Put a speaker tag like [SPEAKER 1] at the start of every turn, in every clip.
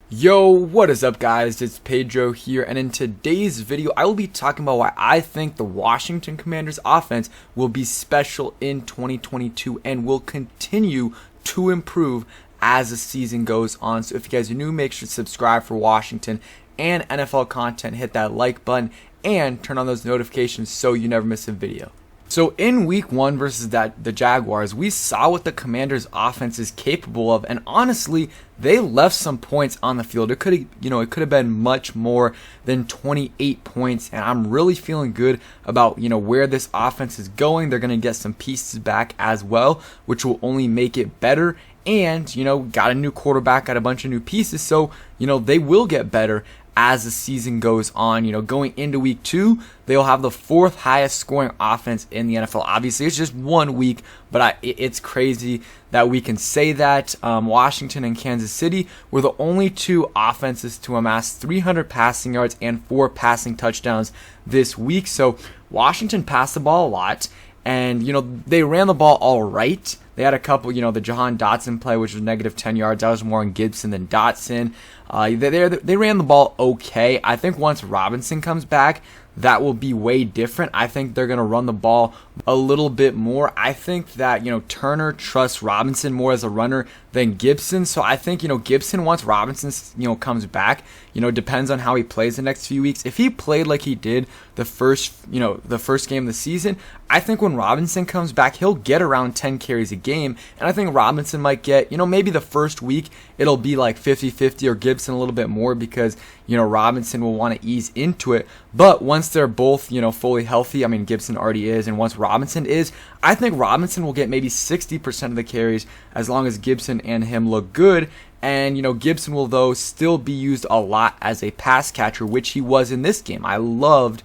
[SPEAKER 1] Yo, what is up guys, it's Pedro here, and in today's video I will be talking about why I think the Washington Commanders offense will be special in 2022 and will continue to improve as the season goes on. So if you guys are new, make sure to subscribe for Washington and NFL content, hit that like button, and turn on those notifications so you never miss a video. So in week 1 versus the Jaguars, we saw what the Commanders offense is capable of, and honestly, they left some points on the field. It could have been much more than 28 points, and I'm really feeling good about, where this offense is going. They're going to get some pieces back as well, which will only make it better. And, got a new quarterback, got a bunch of new pieces, so, they will get better as the season goes on. Going into week 2, they'll have the 4th highest scoring offense in the NFL. Obviously, it's just 1 week, but it's crazy that we can say that. Washington and Kansas City were the only 2 offenses to amass 300 passing yards and 4 passing touchdowns this week. So Washington passed the ball a lot, and they ran the ball all right. They had a couple, the Jahan Dotson play, which was negative 10 yards. That was more on Gibson than Dotson. They ran the ball okay. I think once Robinson comes back, that will be way different. I think they're going to run the ball a little bit more. I think that, Turner trusts Robinson more as a runner than Gibson. So I think, Gibson, once Robinson, comes back, depends on how he plays the next few weeks. If he played like he did the first game of the season, I think when Robinson comes back, he'll get around 10 carries a game. And I think Robinson might get, maybe the first week, it'll be like 50-50 or Gibson a little bit more because, Robinson will want to ease into it. But once they're both, fully healthy, I mean, Gibson already is, and once Robinson is, I think Robinson will get maybe 60% of the carries as long as Gibson and him look good. And, Gibson will, though, still be used a lot as a pass catcher, which he was in this game. I loved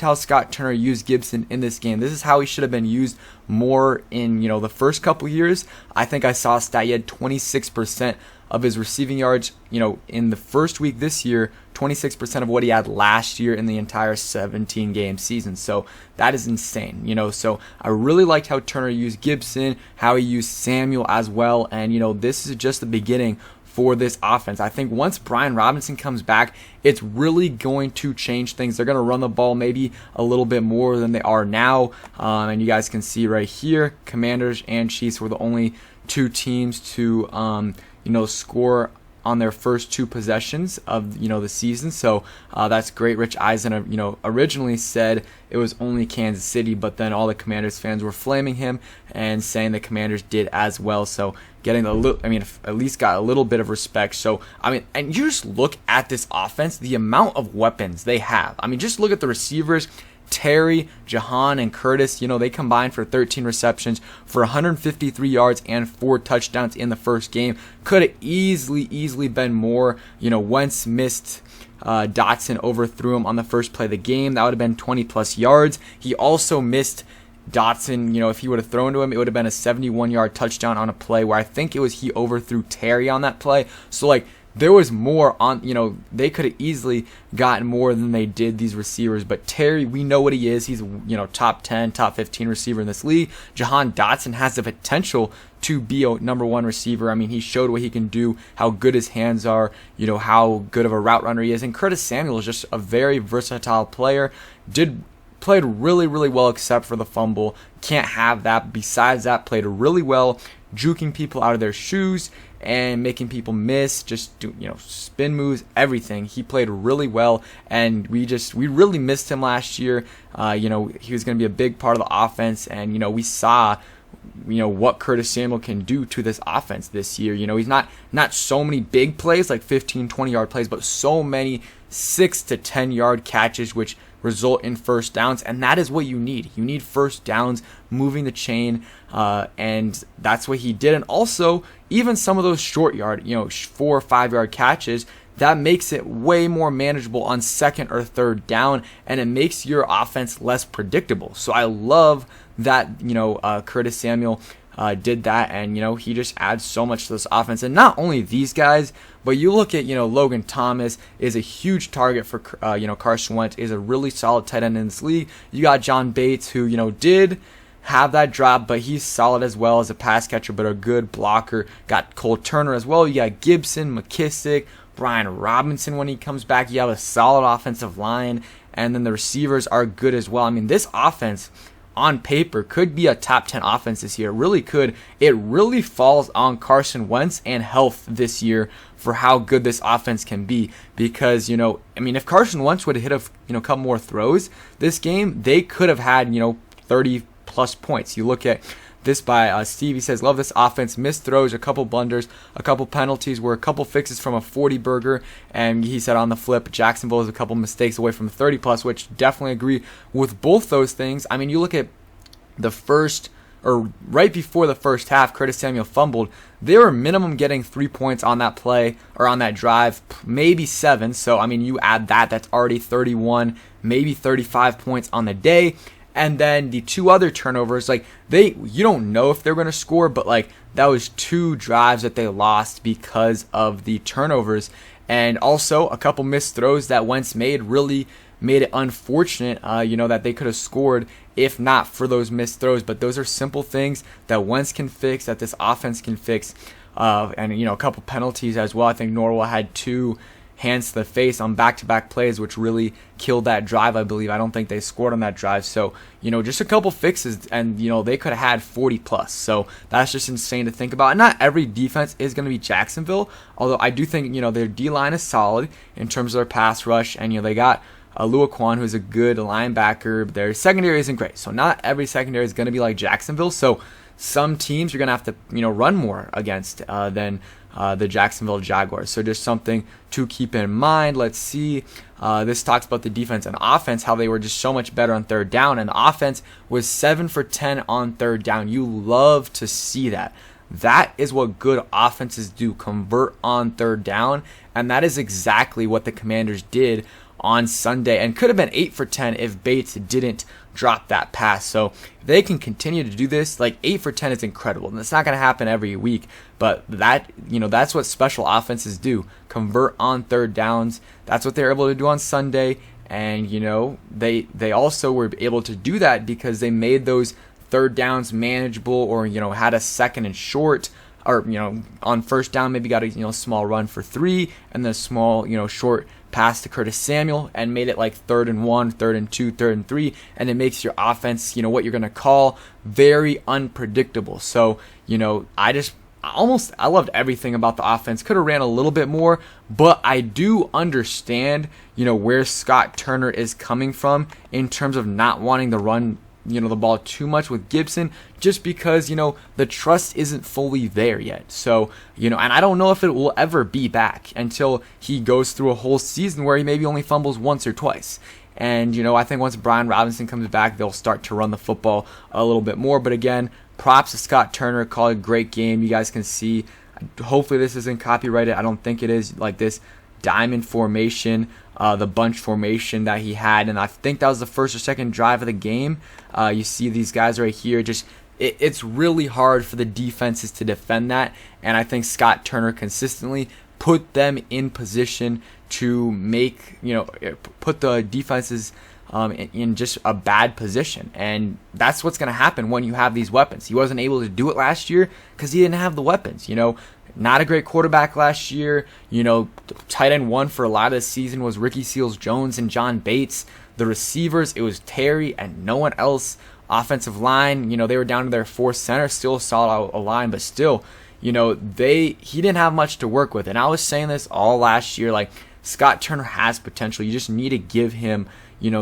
[SPEAKER 1] how Scott Turner used Gibson in this game. This is how he should have been used more in, the first couple years. I think I saw a stat, he had 26% of his receiving yards, in the first week this year, 26% of what he had last year in the entire 17-game season. So that is insane, So I really liked how Turner used Gibson, how he used Samuel as well, and, this is just the beginning for this offense. I think once Brian Robinson comes back, it's really going to change things. They're going to run the ball maybe a little bit more than they are now. And you guys can see right here, Commanders and Chiefs were the only 2 teams to, score on their first 2 possessions of the season. So that's great. Rich Eisen originally said it was only Kansas City, but then all the Commanders fans were flaming him and saying the Commanders did as well. So getting at least got a little bit of respect. So and you just look at this offense, the amount of weapons they have. Just look at the receivers. Terry, Jahan, and Curtis, they combined for 13 receptions for 153 yards and 4 touchdowns in the first game. Could have easily been more. Wentz missed Dotson, overthrew him on the first play of the game. That would have been 20 plus yards. He also missed Dotson. If he would have thrown to him, it would have been a 71-yard touchdown on a play where I think it was he overthrew Terry on that play. So there was more on, they could have easily gotten more than they did, these receivers. But Terry, we know what he is. He's a, top 10, top 15 receiver in this league. Jahan Dotson has the potential to be a number 1 receiver. He showed what he can do, how good his hands are, how good of a route runner he is. And Curtis Samuel is just a very versatile player. Played really well except for the fumble. Can't have that. Besides that, played really well, juking people out of their shoes and making people miss, just do, spin moves, everything. He played really well, and we really missed him last year. He was going to be a big part of the offense, and we saw what Curtis Samuel can do to this offense this year. He's not so many big plays like 15-20 yard plays, but so many 6 to 10 yard catches which result in first downs, and that is what you need. You need first downs, moving the chain, and that's what he did. And also, even some of those short yard, 4 or 5 yard catches, that makes it way more manageable on 2nd or 3rd down, and it makes your offense less predictable. So I love that, Curtis Samuel did that, and he just adds so much to this offense. And not only these guys, but you look at Logan Thomas is a huge target for Carson Wentz, is a really solid tight end in this league. You got John Bates, who did have that drop, but he's solid as well as a pass catcher, but a good blocker. Got Cole Turner as well. You got Gibson, McKissick, Brian Robinson when he comes back. You have a solid offensive line, and then the receivers are good as well. I mean, this offense on paper could be a top 10 offense this year. It really could. It really falls on Carson Wentz and health this year for how good this offense can be. Because, if Carson Wentz would have hit a couple more throws this game, they could have had, 30 plus points. You look at this by Steve. He says, love this offense. Missed throws, a couple blunders, a couple penalties were a couple fixes from a 40-burger. And he said on the flip, Jacksonville is a couple mistakes away from 30 plus, which definitely agree with both those things. I mean, you look at the first, or right before the first half, Curtis Samuel fumbled. They were minimum getting 3 points on that play, or on that drive, maybe 7. So, I mean, you add that, that's already 31, maybe 35 points on the day. And then the 2 other turnovers, you don't know if they're going to score, but that was 2 drives that they lost because of the turnovers. And also a couple missed throws that Wentz made really made it unfortunate, that they could have scored if not for those missed throws. But those are simple things that Wentz can fix, that this offense can fix. And a couple penalties as well. I think Norwell had 2 hands to the face on back-to-back plays, which really killed that drive, I believe. I don't think they scored on that drive. So, just a couple fixes, and, they could have had 40 plus. So that's just insane to think about. And not every defense is going to be Jacksonville, although I do think, their D-line is solid in terms of their pass rush, and, they got Luaquan, who's a good linebacker. Their secondary isn't great, so not every secondary is going to be like Jacksonville. So some teams you're going to have to, run more against than the Jacksonville Jaguars. So just something to keep in mind. Let's see. This talks about the defense and offense, how they were just so much better on third down. And the offense was 7 for 10 on third down. You love to see that. That is what good offenses do, convert on third down. And that is exactly what the Commanders did on Sunday, and could have been 8 for 10 if Bates didn't drop that pass. So if they can continue to do this, 8 for 10 is incredible, and it's not going to happen every week, but that's what special offenses do, convert on third downs. That's what they're able to do on Sunday. And they also were able to do that because they made those third downs manageable, or had a second and short, or on first down maybe got a small run for 3, and then a small short pass to Curtis Samuel, and made it 3rd and 1, 3rd and 2, 3rd and 3, and it makes your offense what you're going to call very unpredictable. So I loved everything about the offense. Could have ran a little bit more, but I do understand where Scott Turner is coming from in terms of not wanting to run the ball too much with Gibson, just because the trust isn't fully there yet. So and I don't know if it will ever be back until he goes through a whole season where he maybe only fumbles once or twice. And I think once Brian Robinson comes back, they'll start to run the football a little bit more. But again, props to Scott Turner. Called a great game. You guys can see. Hopefully this isn't copyrighted. I don't think it is. This diamond formation, the bunch formation that he had, and I think that was the first or second drive of the game. You see these guys right here. It's really hard for the defenses to defend that, and I think Scott Turner consistently put them in position to make put the defenses in just a bad position. And that's what's going to happen when you have these weapons. He wasn't able to do it last year because he didn't have the weapons. Not a great quarterback last year. Tight end 1 for a lot of the season was Ricky Seals-Jones and John Bates. The receivers, it was Terry and no one else. Offensive line, they were down to their 4th center, still a solid line, but still, he didn't have much to work with. And I was saying this all last year, Scott Turner has potential. You just need to give him,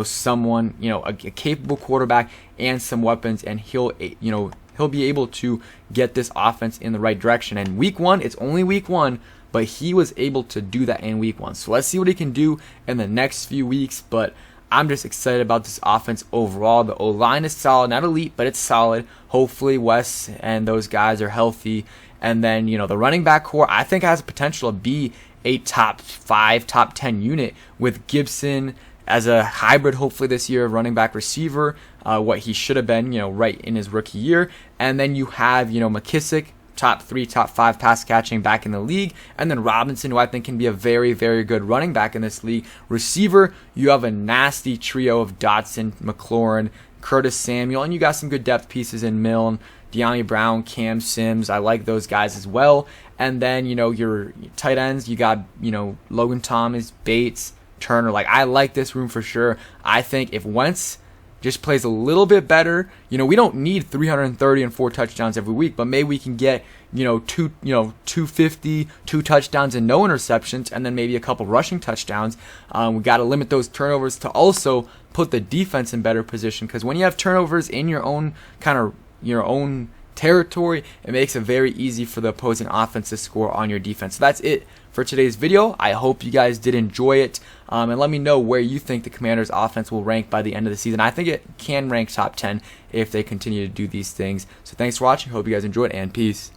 [SPEAKER 1] someone, a capable quarterback and some weapons, and he'll be able to get this offense in the right direction. And week 1, it's only week 1, but he was able to do that in week 1. So let's see what he can do in the next few weeks. But I'm just excited about this offense overall. The O-line is solid, not elite, but it's solid. Hopefully Wes and those guys are healthy. And then, the running back core, I think has potential to be a top 5, top 10 unit with Gibson as a hybrid, hopefully this year, running back receiver, what he should have been, right in his rookie year. And then you have, McKissick, top 3, top 5 pass catching back in the league. And then Robinson, who I think can be a very, very good running back in this league. Receiver, you have a nasty trio of Dotson, McLaurin, Curtis Samuel, and you got some good depth pieces in Milne, De'Ami Brown, Cam Sims. I like those guys as well. And then, your tight ends, you got, Logan Thomas, Bates, Turner. Like, I like this room for sure. I think if Wentz just plays a little bit better, we don't need 330 and 4 touchdowns every week, but maybe we can get, 250, 2 touchdowns and no interceptions, and then maybe a couple rushing touchdowns. We got to limit those turnovers to also put the defense in better position, because when you have turnovers in your own territory, it makes it very easy for the opposing offense to score on your defense. So that's it for today's video. I hope you guys did enjoy it, and let me know where you think the Commanders offense will rank by the end of the season. I think it can rank top 10 if they continue to do these things. So thanks for watching. Hope you guys enjoyed, and peace.